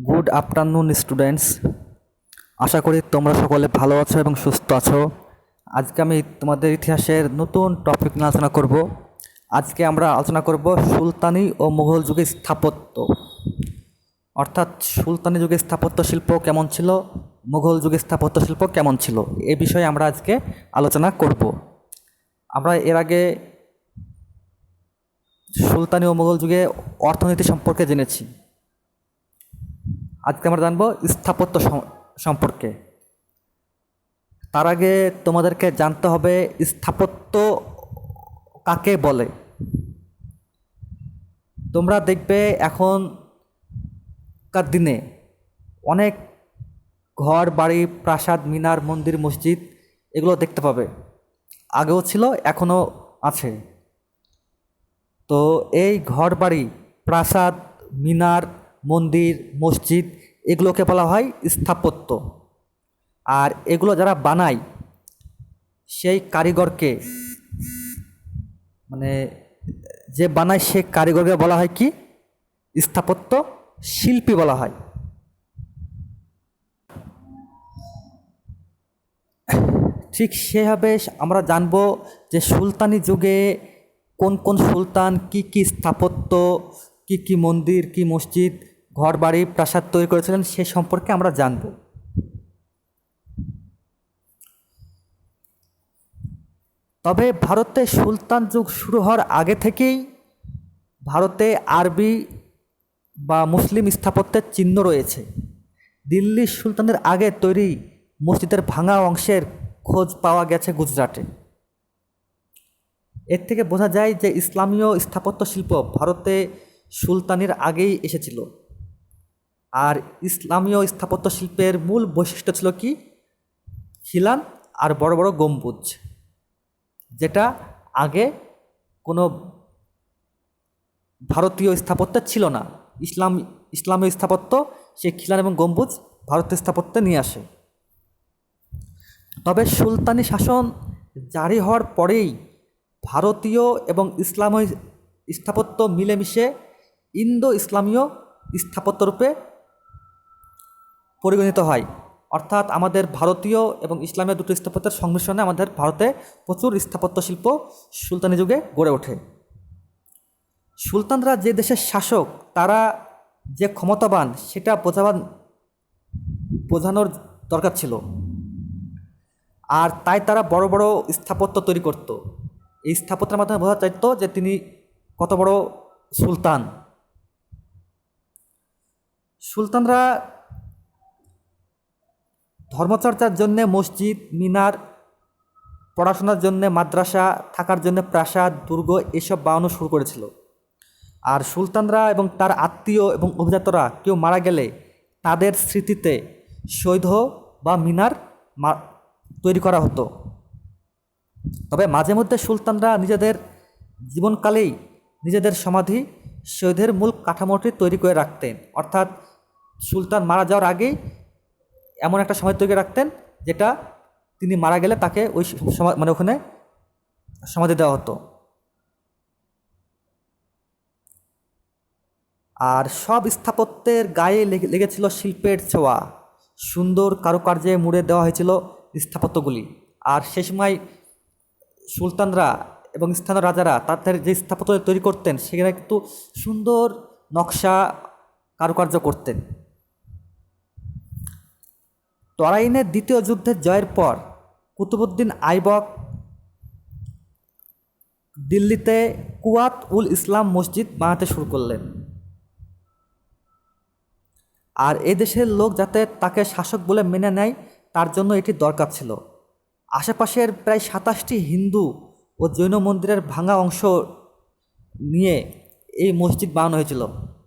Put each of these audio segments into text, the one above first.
Good afternoon students. আশা করি তোমরা সকলে ভালো আছো এবং সুস্থ আছো। আজকে আমি তোমাদের ইতিহাসের নতুন টপিক নিয়ে আলোচনা করব। আজকে আমরা আলোচনা করব সুলতানি ও মুঘল যুগের স্থাপত্য, অর্থাৎ সুলতানি যুগের স্থাপত্য শিল্প কেমন ছিল, মুঘল যুগের স্থাপত্য শিল্প কেমন ছিল, এই বিষয়ে আমরা আজকে আলোচনা করব। আমরা এর আগে সুলতানি ও মুঘল যুগে অর্থনীতি সম্পর্কে জেনেছি। আজকে আমরা জানবো স্থাপত্য সম্পর্কে। তার আগে তোমাদেরকে জানতে হবে স্থাপত্য কাকে বলে। তোমরা দেখবে এখনকার দিনে অনেক ঘর বাড়ি, প্রাসাদ, মিনার, মন্দির, মসজিদ এগুলো দেখতে পাবে। আগেও ছিল, এখনও আছে। তো এই ঘর বাড়ি, প্রাসাদ, মিনার, মন্দির, মসজিদ এগুলোকে বলা হয় স্থাপত্য। আর এগুলো যারা বানায় সেই কারিগরকে, মানে যে বানায় সে কারিগরকে বলা হয় কি? স্থাপত্য শিল্পী বলা হয়। ঠিক সেভাবে আমরা জানব যে সুলতানি যুগে কোন কোন সুলতান কি কি স্থাপত্য, কি কি মন্দির, কি মসজিদ, ঘর বাড়ি, প্রাসাদ তৈরি করেছিলেন সে সম্পর্কে আমরা জানব। তবে ভারতে সুলতান যুগ শুরু হওয়ার আগে থেকেই ভারতে আরবি বা মুসলিম স্থাপত্যের চিহ্ন রয়েছে। দিল্লির সুলতানদের আগে তৈরি মসজিদের ভাঙা অংশের খোঁজ পাওয়া গেছে গুজরাটে। এর থেকে বোঝা যায় যে ইসলামীয় স্থাপত্য শিল্প ভারতে সুলতানির আগেই এসেছিল। আর ইসলামীয় স্থাপত্য শিল্পের মূল বৈশিষ্ট্য ছিল কি? খিলান আর বড় বড় গম্বুজ, যেটা আগে কোনো ভারতীয় স্থাপত্যে ছিল না। ইসলামীয় স্থাপত্য সেই খিলান এবং গম্বুজ ভারতীয় স্থাপত্যে নিয়ে আসে। তবে সুলতানি শাসন জারি হওয়ার পরেই ভারতীয় এবং ইসলামীয় স্থাপত্য মিলেমিশে ইন্দো ইসলামীয় স্থাপত্যরূপে পরিগণিত হয়। অর্থাৎ আমাদের ভারতীয় এবং ইসলামীয় দুটো স্থাপত্যের সংমিশ্রণে আমাদের ভারতে প্রচুর স্থাপত্য শিল্প সুলতানি যুগে গড়ে ওঠে। সুলতানরা যে দেশের শাসক, তারা যে ক্ষমতাবান সেটা বোঝানোর দরকার ছিল। আর তাই তারা বড় বড় স্থাপত্য তৈরি করত। এই স্থাপত্যের মাধ্যমে বোঝা চাইতো যে তিনি কত বড় সুলতান। সুলতানরা ধর্মচর্চার জন্যে মসজিদ, মিনার, পড়াশোনার জন্যে মাদ্রাসা, থাকার জন্য প্রাসাদ, দুর্গ এসব বানানো শুরু করেছিল। আর সুলতানরা এবং তার আত্মীয় এবং অভিজাতরা কেউ মারা গেলে তাদের স্মৃতিতে সৈধ বা মিনার তৈরি করা হতো। তবে মাঝে মধ্যে সুলতানরা নিজেদের জীবনকালেই নিজেদের সমাধি সৈধের মূল কাঠামোটি তৈরি করে রাখতেন। অর্থাৎ সুলতান মারা যাওয়ার আগেই এমন একটা সময় তৈরি করে রাখতেন যেটা তিনি মারা গেলে তাকে ওই মানে ওখানে সমাধি দেওয়া হতো। আর সব স্থাপত্যের গায়ে লেগেছিল শিল্পের ছোঁয়া। সুন্দর কারুকার্যে মুড়ে দেওয়া হয়েছিল স্থাপত্যগুলি। আর সে সময় সুলতানরা এবং স্থানীয় রাজারা তাদের যে স্থাপত্য তৈরি করতেন সেখানে কিন্তু সুন্দর নকশা কারুকার্য করতেন। তরাইনের দ্বিতীয় যুদ্ধের জয়ের পর কুতুবউদ্দিন আইবক দিল্লিতে কুয়াত উল ইসলাম মসজিদ বানাতে শুরু করলেন। আর এ দেশের লোক যাতে তাকে শাসক বলে মেনে নেয় তার জন্য এটি দরকার ছিল। আশেপাশের প্রায় ২৭টি হিন্দু ও জৈন মন্দিরের ভাঙা অংশ নিয়ে এই মসজিদ বানানো হয়েছিল।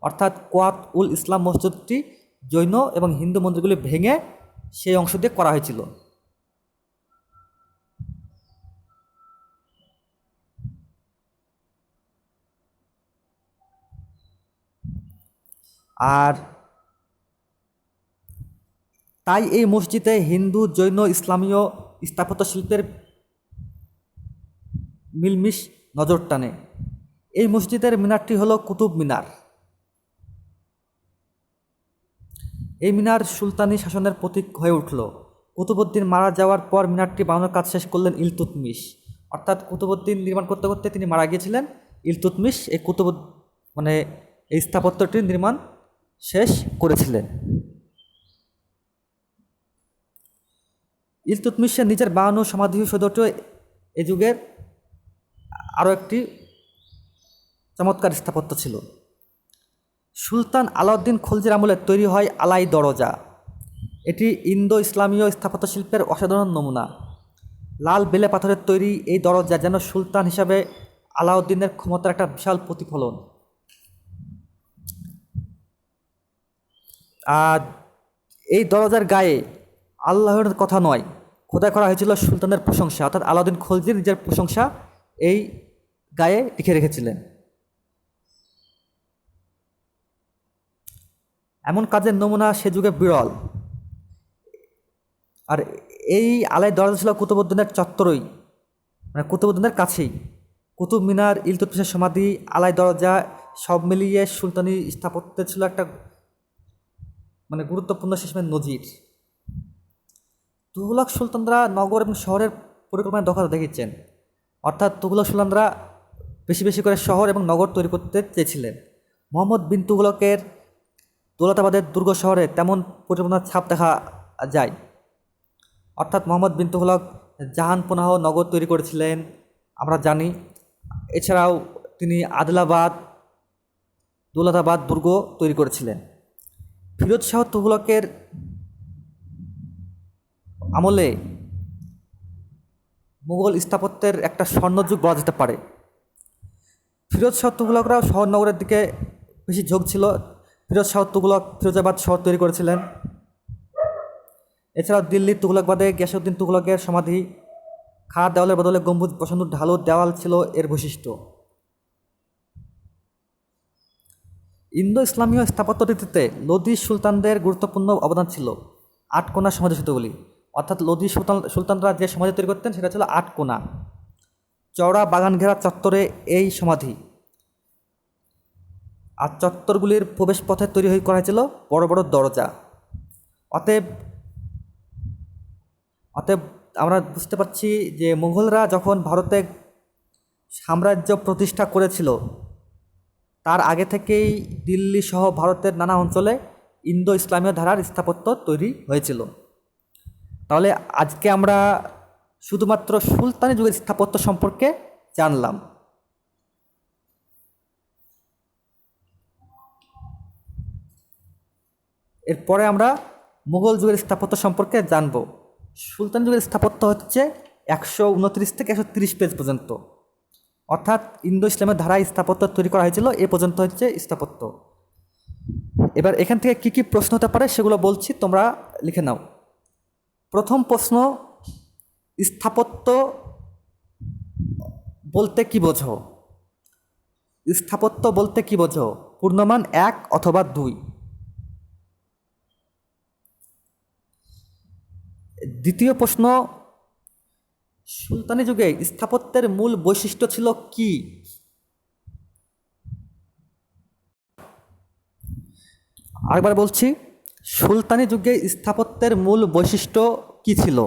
অর্থাৎ কুয়াত উল ইসলাম মসজিদটি জৈন এবং হিন্দু মন্দিরগুলি ভেঙে সেই অংশ দিয়ে করা হয়েছিল। আর তাই এই মসজিদে হিন্দু, জৈন, ইসলামীয় স্থাপত্য শিল্পের মিলমিশ নজর টানে। এই মসজিদের মিনারটি হলো কুতুব মিনার। এই মিনার সুলতানি শাসনের প্রতীক হয়ে উঠল। কুতুবউদ্দিন মারা যাওয়ার পর মিনারটি বানানোর কাজ শেষ করলেন ইলতুৎমিশ। অর্থাৎ কুতুবউদ্দিন নির্মাণ করতে করতে তিনি মারা গিয়েছিলেন। ইলতুৎমিশ মানে এই স্থাপত্যটির নির্মাণ শেষ করেছিলেন। ইলতুৎমিশের নিজের বানানো সমাধি সৌধটি এই যুগের আরও একটি চমৎকার স্থাপত্য ছিল। সুলতান আলাউদ্দিন খলজির আমলে তৈরি হয় আলাই দরজা। এটি ইন্দো ইসলামীয় স্থাপত্য শিল্পের অসাধারণ নমুনা। লাল বেলে পাথরের তৈরি এই দরজা যেন সুলতান হিসাবে আলাউদ্দিনের ক্ষমতার একটা বিশাল প্রতিফলন। আর এই দরজার গায়ে আল্লাহর কথা নয়, খোদাই করা হয়েছিল সুলতানের প্রশংসা, অর্থাৎ আলাউদ্দিন খলজির নিজের প্রশংসা এই গায়ে লিখে রেখেছিলেন। এমন কাজের নমুনা সে যুগে বিরল। আর এই আলাই দরজা ছিল কুতুবউদ্দিনের চত্বরই, মানে কুতুবউদ্দিনের কাছেই। কুতুব মিনার, ইলতুৎমিশের সমাধি, আলাই দরজা সব মিলিয়ে সুলতানি স্থাপত্যে ছিল একটা মানে গুরুত্বপূর্ণ সিস্টেমের নজির। তুগলক সুলতানরা নগর এবং শহরের পরিকল্পনায় দখল দেখিয়েছেন, অর্থাৎ তুগলক সুলতানরা বেশি বেশি করে শহর এবং নগর তৈরি করতে চেয়েছিলেন। মোহাম্মদ বিন তুগলকের দৌলতাবাদের দুর্গ শহরে তেমন পরিকল্পনার ছাপ দেখা যায়। অর্থাৎ মোহাম্মদ বিন তুগলক জাহানপনাহ নগর তৈরি করেছিলেন, আমরা জানি। এছাড়াও তিনি আদিলাবাদ, দৌলতাবাদ দুর্গ তৈরি করেছিলেন। ফিরোজ শাহ তুগলকের আমলে মুঘল স্থাপত্যের একটা স্বর্ণযুগ বলা যেতে পারে। ফিরোজ শাহ তুগলকরাও শহর নগরের দিকে বেশি ঝোঁক ছিল। ফিরোজ শাহ তুগলক ফিরোজাবাদ শহর তৈরি করেছিলেন। এছাড়াও দিল্লির তুগলকবাদে গিয়াসউদ্দিন তুগলকের সমাধি, খাড়া দেওয়ালের বদলে গম্বুজ বসানো ঢালু দেওয়াল ছিল এর বৈশিষ্ট্য। ইন্দো ইসলামীয় স্থাপত্য রীতিতে লোদি সুলতানদের গুরুত্বপূর্ণ অবদান ছিল। আটকোনা সমাধি সেতুগুলি, অর্থাৎ লোদি সুলতানরা যে সমাধি তৈরি করতেন সেটা ছিল আটকোনা, চওড়া বাগান ঘেরা চত্বরে এই সমাধি। আর চত্বরগুলির প্রবেশ পথে তৈরি করা হয়েছিল বড় বড় দরজা। অতএব আমরা বুঝতে পারছি যে মুঘলরা যখন ভারতে সাম্রাজ্য প্রতিষ্ঠা করেছিল তার আগে থেকেই দিল্লি সহ ভারতের নানা অঞ্চলে ইন্দো ইসলামীয় ধারার স্থাপত্য তৈরি হয়েছিল। তাহলে আজকে আমরা শুধুমাত্র সুলতানি যুগের স্থাপত্য সম্পর্কে জানলাম। এরপরে আমরা মুঘল যুগের স্থাপত্য সম্পর্কে জানব। সুলতান যুগের স্থাপত্য হচ্ছে 129 থেকে 130 পেজ পর্যন্ত, অর্থাৎ ইন্দো ইসলামের ধারায় স্থাপত্য তৈরি করা হয়েছিল এ পর্যন্ত হচ্ছে স্থাপত্য। এবার এখান থেকে কি কি প্রশ্ন হতে পারে সেগুলো বলছি, তোমরা লিখে নাও। প্রথম প্রশ্ন, স্থাপত্য বলতে কি বোঝো? স্থাপত্য বলতে কি বোঝো? পূর্ণমান 1 অথবা 2। দ্বিতীয় প্রশ্ন, সুলতানি যুগে স্থাপত্যের মূল বৈশিষ্ট্য ছিল কি? আরেকবার বলছি, সুলতানি যুগে স্থাপত্যের মূল বৈশিষ্ট্য কি ছিল?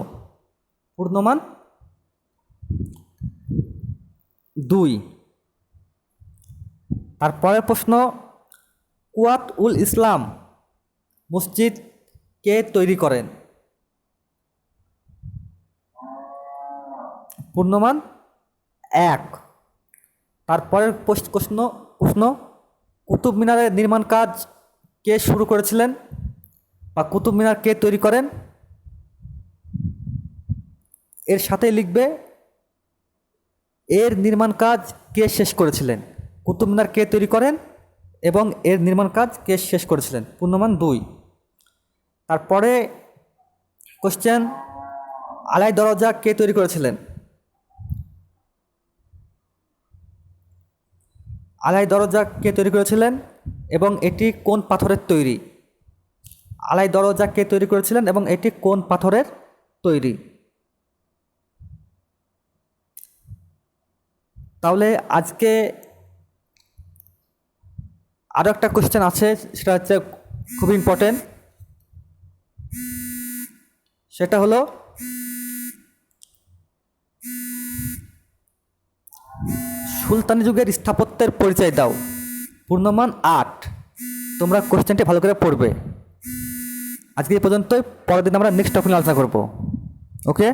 পূর্ণমান 2। তারপরের প্রশ্ন, কুয়াত উল ইসলাম মসজিদ কে তৈরি করেন? পূর্ণমান 1। তারপরের প্রশ্ন, কুতুব মিনারের নির্মাণ কাজ কে শুরু করেছিলেন বা কুতুব মিনার কে তৈরি করেন? এর সাথে লিখবে এর নির্মাণ কাজ কে শেষ করেছিলেন। কুতুব মিনার কে তৈরি করেন এবং এর নির্মাণ কাজ কে শেষ করেছিলেন? পূর্ণমান 2। তারপরে কোশ্চেন, আলাই দরজা কে তৈরি করেছিলেন? আলাই দরজা কে তৈরি করেছিলেন এবং এটি কোন পাথরের তৈরি? আলাই দরজা কে তৈরি করেছিলেন এবং এটি কোন পাথরের তৈরি? তাহলে আজকে আরও একটা কোশ্চেন আছে, সেটা হচ্ছে খুব ইম্পর্টেন্ট। সেটা হলো সুলতানি যুগের স্থাপত্যের পরিচয় দাও। পূর্ণমান 8। তোমরা কোশ্চেনটি ভালো করে পড়বে। আজকে এই পর্যন্তই, পরের দিন আমরা নেক্সট টপিক আলোচনা করবো। ওকে।